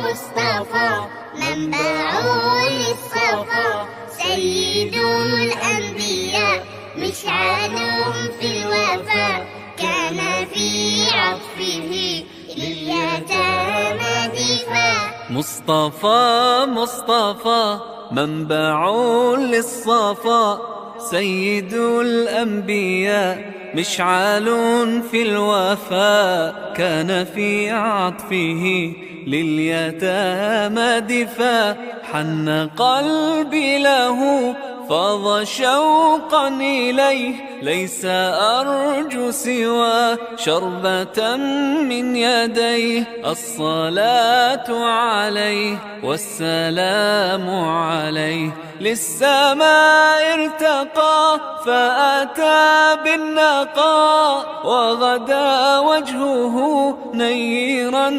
مصطفى منبع للصفا، سيد الأنبياء مشعل في الوفا، كان في عطفه لليتامى دفاع. مصطفى منبع للصفا، سيد الأنبياء مشعل في الوفا، كان في عطفه لليتامى دفاع. حن قلبي له فاض شوقا إليه، ليس أرجو سوى شربة من يديه. الصلاة عليه والسلام عليه، للسماء ارتقى فأتى بالنقاء، وغدا وجهه نيرا